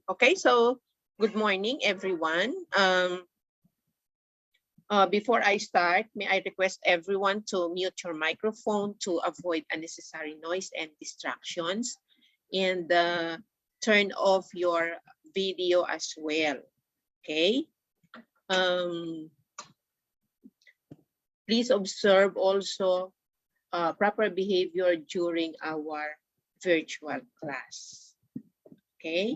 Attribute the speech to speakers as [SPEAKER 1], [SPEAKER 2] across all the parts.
[SPEAKER 1] Okay, so good morning, everyone. Before I start, may I request everyone to mute your microphone to avoid unnecessary noise and distractions, and turn off your video as well. Okay. Please observe also proper behavior during our virtual class. Okay.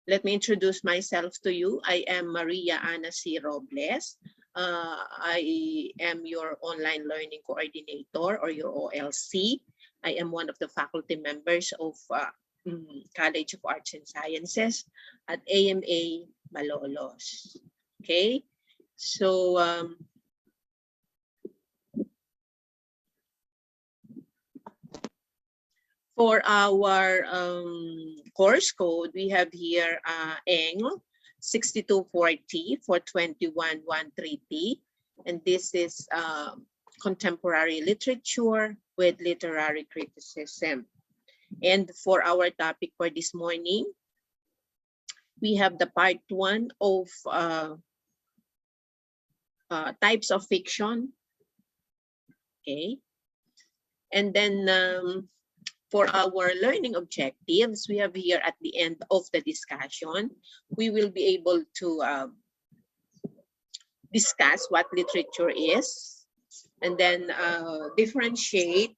[SPEAKER 1] Let me introduce myself to you. I am Maria Ana C. Robles. I am your online learning coordinator, or your OLC. I am one of the faculty members of College of Arts and Sciences at AMA Malolos. Okay, so for our course code, we have here ENG 6240 for 2113T, and this is contemporary literature with literary criticism. And for our topic for this morning, we have the part 1 of types of fiction. Okay, and then for our learning objectives, we have here at the end of the discussion, we will be able to discuss what literature is, and then differentiate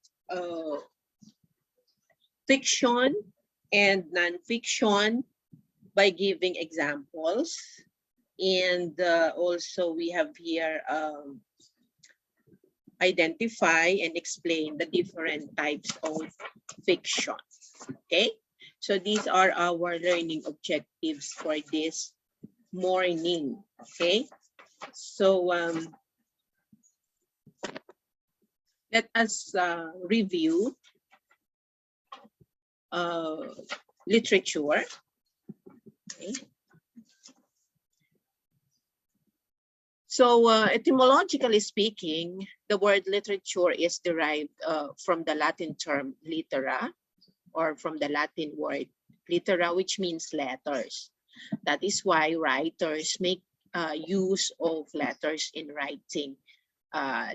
[SPEAKER 1] fiction and non-fiction by giving examples. And also we have here identify and explain the different types of fiction. Okay, so these are our learning objectives for this morning. Okay, so let us review literature. Okay. So etymologically speaking, the word literature is derived from the Latin term litera, or from the Latin word litera, which means letters. That is why writers make use of letters in writing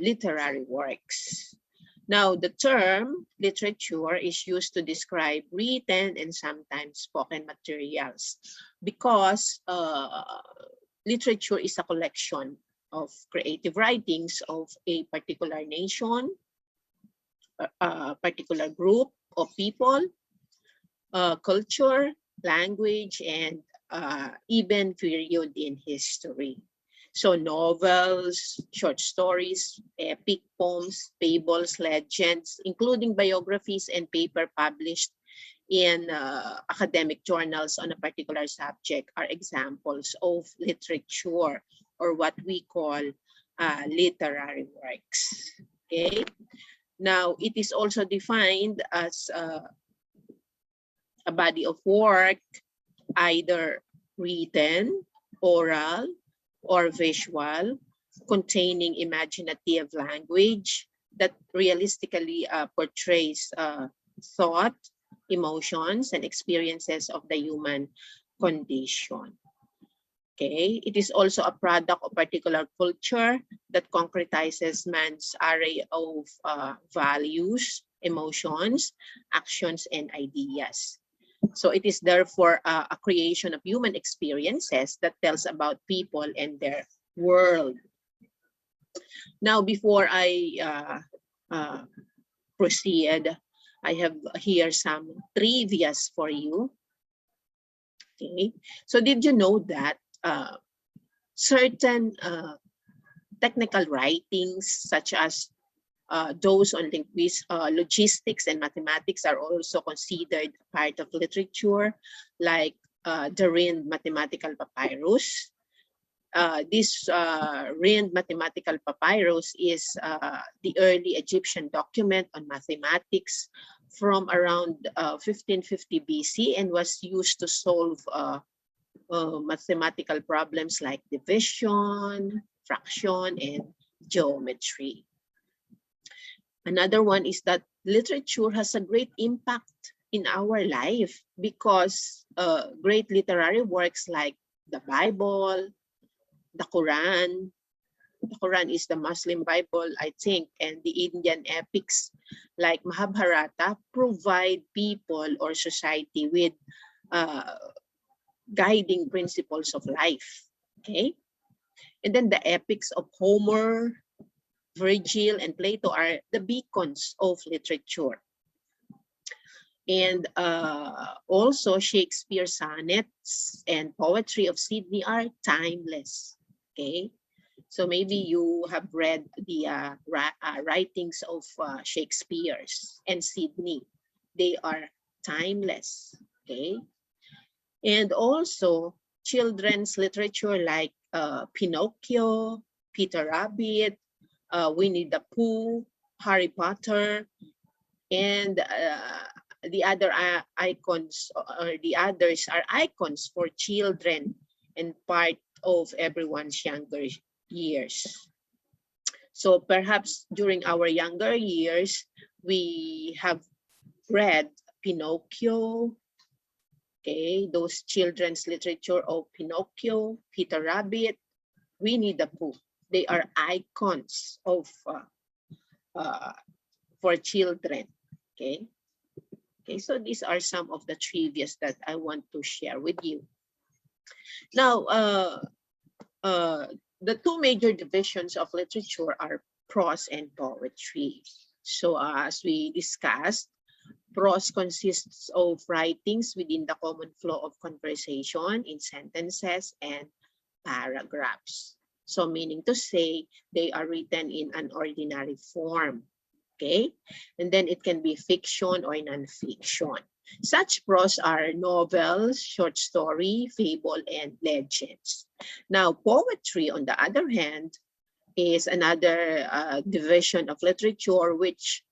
[SPEAKER 1] literary works. Now, the term literature is used to describe written and sometimes spoken materials, because literature is a collection of creative writings of a particular nation, a particular group of people, culture, language, and even period in history. So novels, short stories, epic poems, fables, legends, including biographies and paper published in academic journals on a particular subject, are examples of literature, or what we call literary works. Okay. Now, it is also defined as a body of work, either written, oral, or visual, containing imaginative language that realistically portrays thought, emotions, and experiences of the human condition. Okay, it is also a product of particular culture that concretizes man's array of values, emotions, actions, and ideas. So it is therefore a creation of human experiences that tells about people and their world. Now, before I proceed, I have here some trivias for you. Okay, so did you know that certain technical writings, such as those on logistics and mathematics, are also considered part of literature, like the Rhind mathematical papyrus. This Rhind mathematical papyrus is the early Egyptian document on mathematics from around 1550 BC, and was used to solve mathematical problems like division, fraction, and geometry. Another one is that literature has a great impact in our life because great literary works like the Bible, the Quran. The Quran is the Muslim Bible, I think, and the Indian epics like Mahabharata provide people or society with uh, guiding principles of life. Okay, and then the epics of Homer, Virgil, and Plato are the beacons of literature. And also Shakespeare's sonnets and poetry of Sydney are timeless. Okay, so maybe you have read the writings of Shakespeare's and Sydney. They are timeless. Okay, and also children's literature like Pinocchio, Peter Rabbit, Winnie the Pooh, Harry Potter, and the other icons, or the others are icons for children and part of everyone's younger years. So perhaps during our younger years, we have read Pinocchio, okay, those children's literature of Pinocchio, Peter Rabbit, Winnie the Pooh. They are icons of for children. Okay. Okay, so these are some of the trivias that I want to share with you. Now, the two major divisions of literature are prose and poetry. So as we discussed, prose consists of writings within the common flow of conversation in sentences and paragraphs. So meaning to say, they are written in an ordinary form. Okay, and then it can be fiction or non-fiction. Such prose are novels, short story, fable, and legends. Now, poetry, on the other hand, is another division of literature which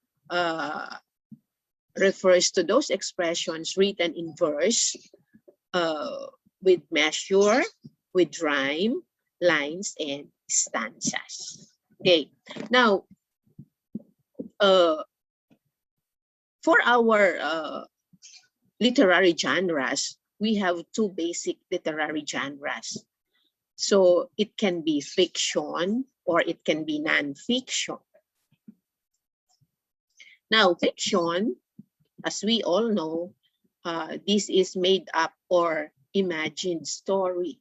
[SPEAKER 1] refers to those expressions written in verse with measure, with rhyme, lines, and stanzas. Okay, now, for our literary genres, we have two basic literary genres. So it can be fiction or it can be non-fiction. Now, fiction, as we all know, this is made up or imagined story.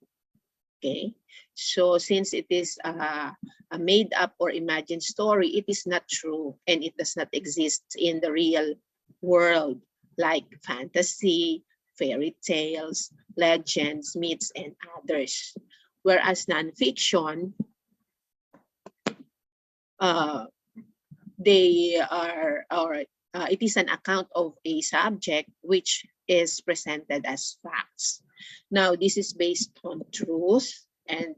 [SPEAKER 1] Okay, so since it is a made up or imagined story, it is not true and it does not exist in the real world, like fantasy, fairy tales, legends, myths, and others. Whereas nonfiction, they are, or it is an account of a subject which is presented as facts. Now, this is based on truth and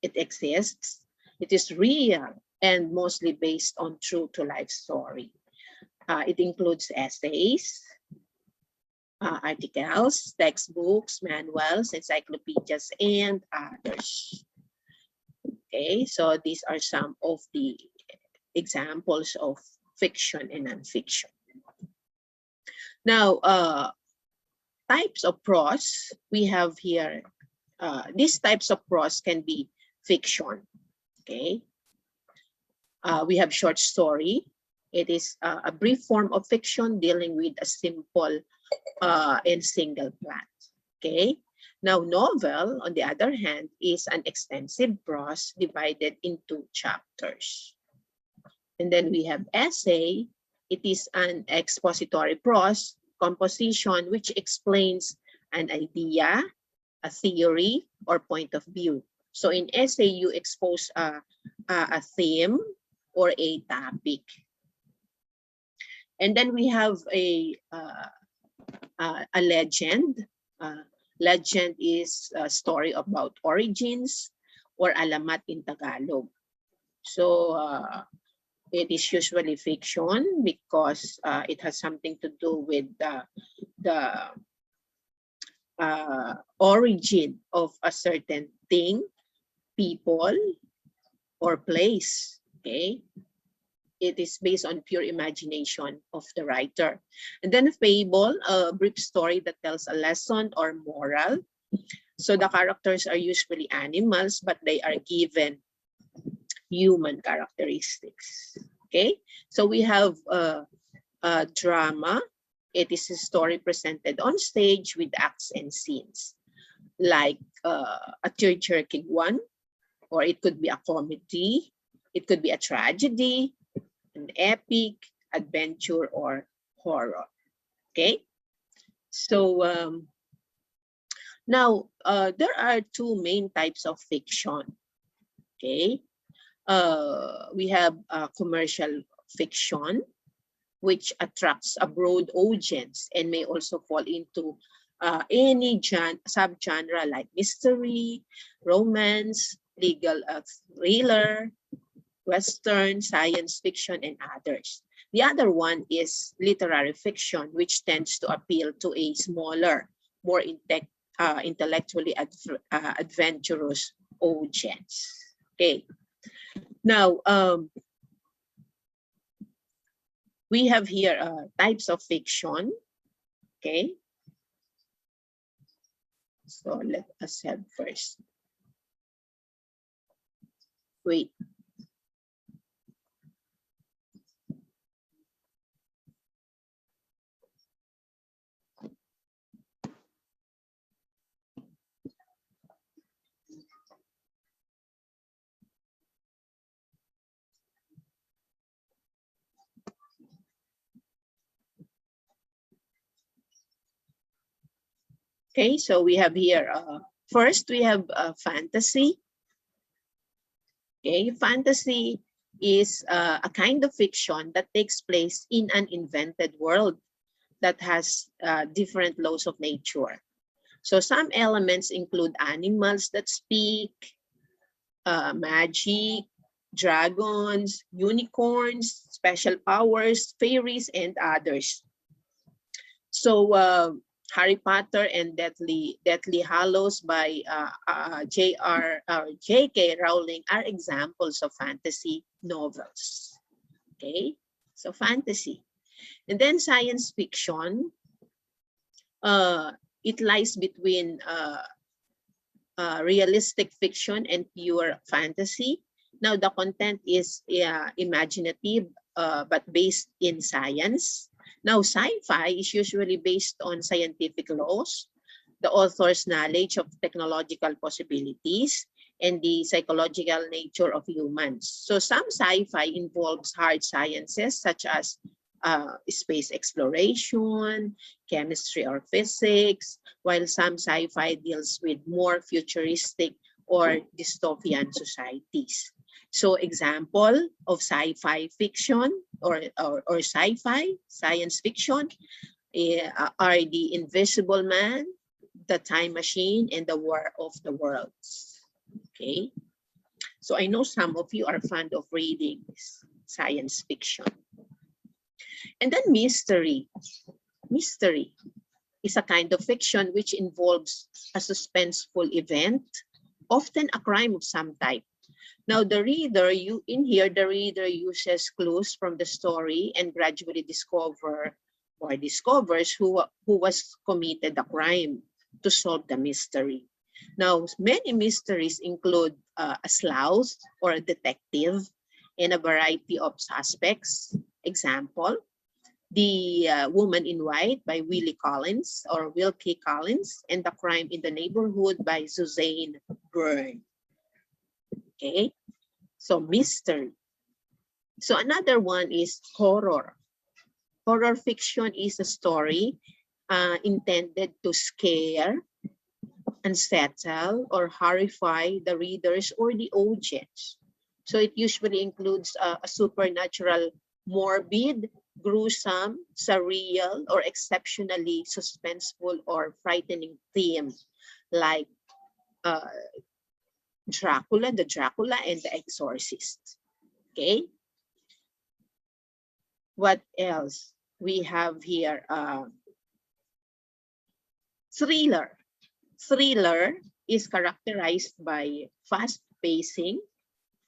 [SPEAKER 1] it exists. It is real and mostly based on true to life story. It includes essays, articles, textbooks, manuals, encyclopedias, and others. Okay, so these are some of the examples of fiction and nonfiction. Now, types of prose we have here. These types of prose can be fiction. Okay, we have short story. It is a brief form of fiction dealing with a simple and single plot. Okay, now novel, on the other hand, is an extensive prose divided into chapters. And then we have essay. It is an expository prose composition which explains an idea, a theory, or point of view. So in essay, you expose a theme or a topic. And then we have a legend. Legend is a story about origins, or alamat in Tagalog. So it is usually fiction because it has something to do with the origin of a certain thing, people, or place. Okay. it is based on pure imagination of the writer. And then a fable, a brief story that tells a lesson or moral. So the characters are usually animals, but they are given human characteristics. Okay, so we have a drama. It is a story presented on stage with acts and scenes, like a tear-jerking one, or it could be a comedy, it could be a tragedy, an epic, adventure, or horror. Okay, so now there are two main types of fiction. Okay, we have commercial fiction, which attracts a broad audience and may also fall into any subgenre like mystery, romance, legal thriller, western, science fiction, and others. The other one is literary fiction, which tends to appeal to a smaller, more intellectually adventurous audience. Okay. Now, we have here types of fiction. Okay. So let us have first. Wait. Okay, so we have here, first we have fantasy. Okay, fantasy is a kind of fiction that takes place in an invented world that has different laws of nature. So some elements include animals that speak, magic, dragons, unicorns, special powers, fairies, and others. So Harry Potter and Deathly Hallows by J.K. Rowling are examples of fantasy novels. Okay, so fantasy. And then science fiction, it lies between realistic fiction and pure fantasy. Now the content is imaginative, but based in science. Now sci-fi is usually based on scientific laws, the author's knowledge of technological possibilities, and the psychological nature of humans. So some sci-fi involves hard sciences such as space exploration, chemistry or physics, while some sci-fi deals with more futuristic or dystopian societies. So example of sci-fi fiction or sci-fi, science fiction are The Invisible Man, The Time Machine, and The War of the Worlds. Okay, so I know some of you are fond of reading science fiction. And then mystery. Mystery is a kind of fiction which involves a suspenseful event, often a crime of some type. Now the reader, the reader uses clues from the story and gradually discovers who was committed the crime to solve the mystery. Now many mysteries include a sleuth or a detective and a variety of suspects. Example, The Woman in White by Wilkie Collins, and The Crime in the Neighborhood by Suzanne Byrne. Okay, so mystery. So another one is horror. Horror fiction is a story intended to scare, unsettle, or horrify the readers or the audience. So it usually includes a supernatural, morbid, gruesome, surreal, or exceptionally suspenseful or frightening theme, like Dracula, the Dracula, and the Exorcist. Okay. What else we have here? Thriller. Thriller is characterized by fast pacing,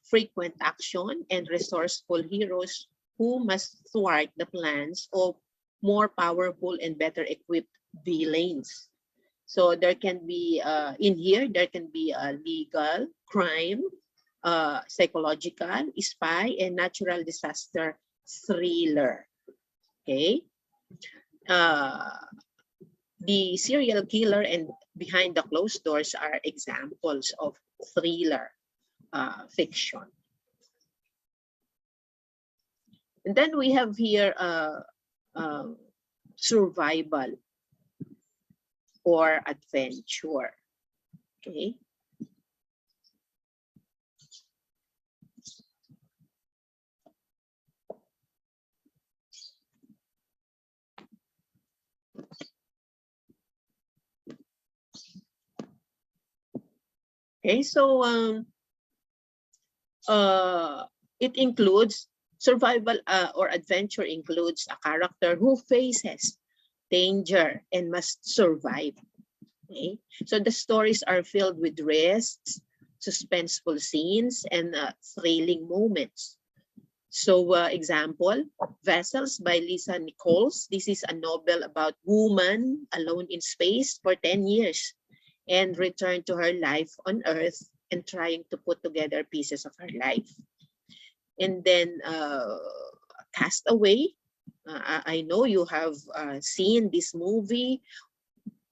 [SPEAKER 1] frequent action, and resourceful heroes who must thwart the plans of more powerful and better equipped villains. So there can be, in here, there can be legal, crime, psychological, spy, and natural disaster thriller. Okay. The serial killer and behind the closed doors are examples of thriller fiction. And then we have here survival or adventure. Okay. Okay, so it includes survival or adventure includes a character who faces danger and must survive. Okay, so the stories are filled with risks, suspenseful scenes, and thrilling moments. So, example, Vessels by Lisa Nichols. This is a novel about woman alone in space for 10 years and return to her life on Earth and trying to put together pieces of her life. And then Castaway. I know you have seen this movie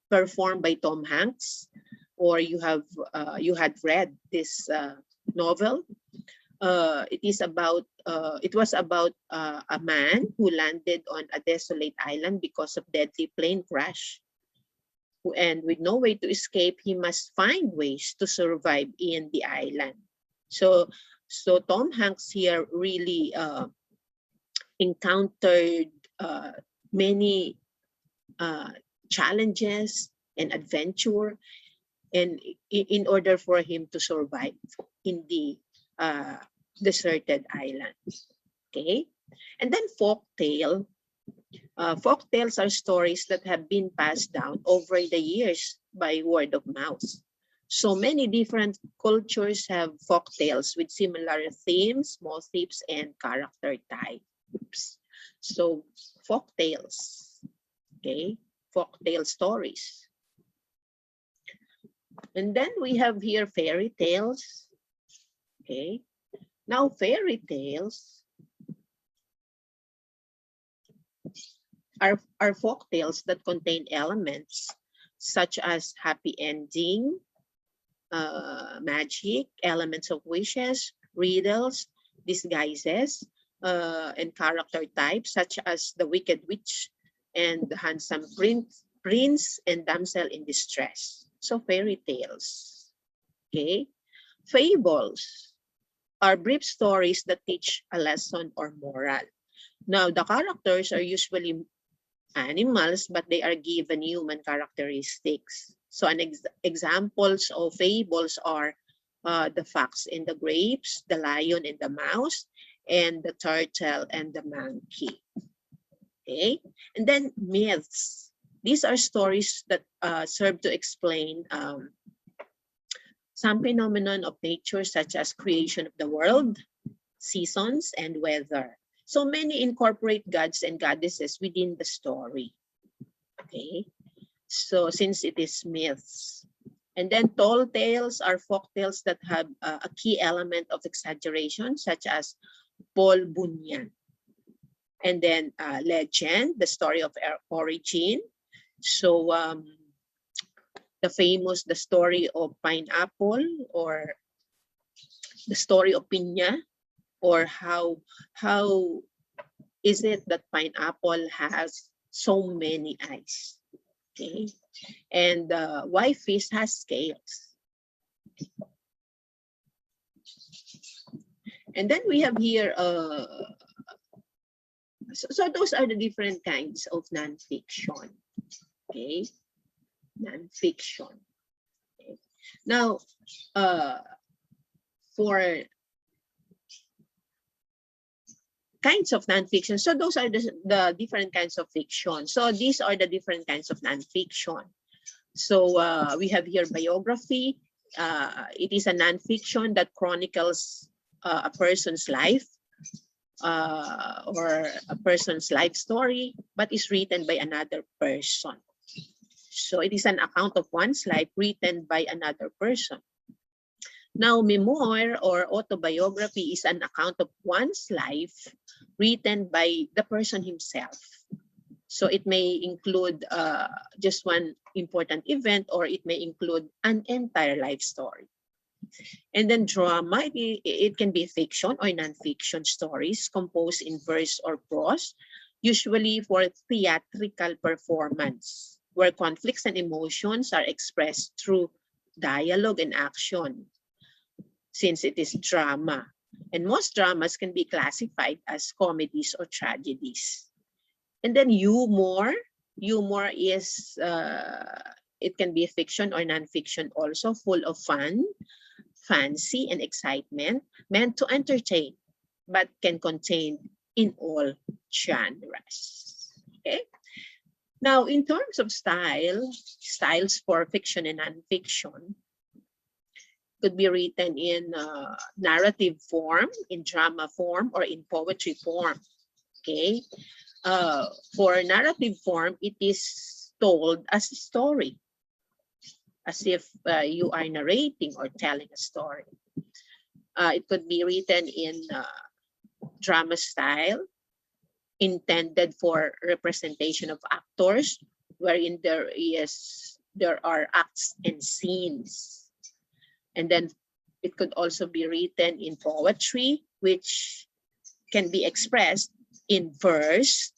[SPEAKER 1] performed by Tom Hanks, or you had read this novel. It was about a man who landed on a desolate island because of deadly plane crash. And with no way to escape, he must find ways to survive in the island. So Tom Hanks here really encountered many challenges and adventure, and in order for him to survive in the deserted island. Okay, and then folktale. Folktales are stories that have been passed down over the years by word of mouth. So many different cultures have folktales with similar themes, motifs, and character types. So folktales, okay, folktale stories. And then we have here fairy tales. Okay, now fairy tales are folk tales that contain elements such as happy ending, magic, elements of wishes, riddles, disguises, and character types such as the Wicked Witch and the handsome prince and damsel in distress. So fairy tales. Okay. Fables are brief stories that teach a lesson or moral. Now, the characters are usually animals, but they are given human characteristics. So examples of fables are the fox and the grapes, the lion and the mouse, and the turtle and the monkey. Okay, and then myths. These are stories that serve to explain some phenomenon of nature, such as creation of the world, seasons, and weather. So many incorporate gods and goddesses within the story. Okay, so since it is myths. And then tall tales are folk tales that have a key element of exaggeration, such as Paul Bunyan. And then legend, the story of origin. So the story of pineapple, or the story of piña, or how is it that pineapple has so many eyes? Okay, and why fish has scales? And then we have here so those are the different kinds of nonfiction. Okay, nonfiction. Okay. Now, for kinds of nonfiction, so those are the different kinds of fiction. So these are the different kinds of nonfiction. So we have here biography. It is a nonfiction that chronicles a person's life. or a person's life story, but is written by another person. So it is an account of one's life written by another person. Now, memoir or autobiography is an account of one's life written by the person himself. So it may include just one important event, or it may include an entire life story. And then drama, it can be fiction or non-fiction stories composed in verse or prose, usually for theatrical performance, where conflicts and emotions are expressed through dialogue and action, since it is drama. And most dramas can be classified as comedies or tragedies. And then humor is, it can be fiction or non-fiction also, full of fun, fancy, and excitement, meant to entertain, but can contain in all genres. Okay. Now, in terms of styles for fiction and non-fiction could be written in narrative form, in drama form, or in poetry form. Okay. For narrative form, it is told as a story, as if you are narrating or telling a story. It could be written in drama style, intended for representation of actors, wherein there are acts and scenes. And then it could also be written in poetry, which can be expressed in verse,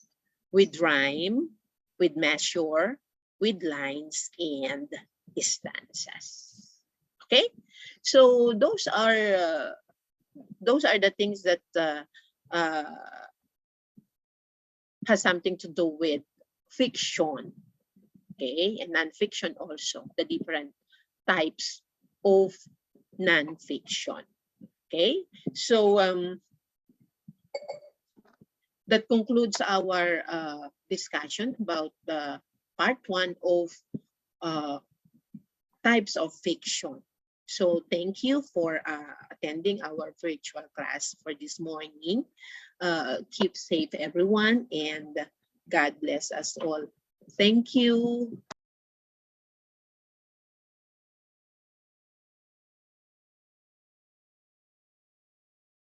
[SPEAKER 1] with rhyme, with measure, with lines and stanzas. Okay, so those are the things that has something to do with fiction, okay, and non-fiction also, the different types of non-fiction. Okay, so that concludes our discussion about the part 1 of types of fiction. So thank you for attending our virtual class for this morning. Keep safe, everyone, and God bless us all. Thank you.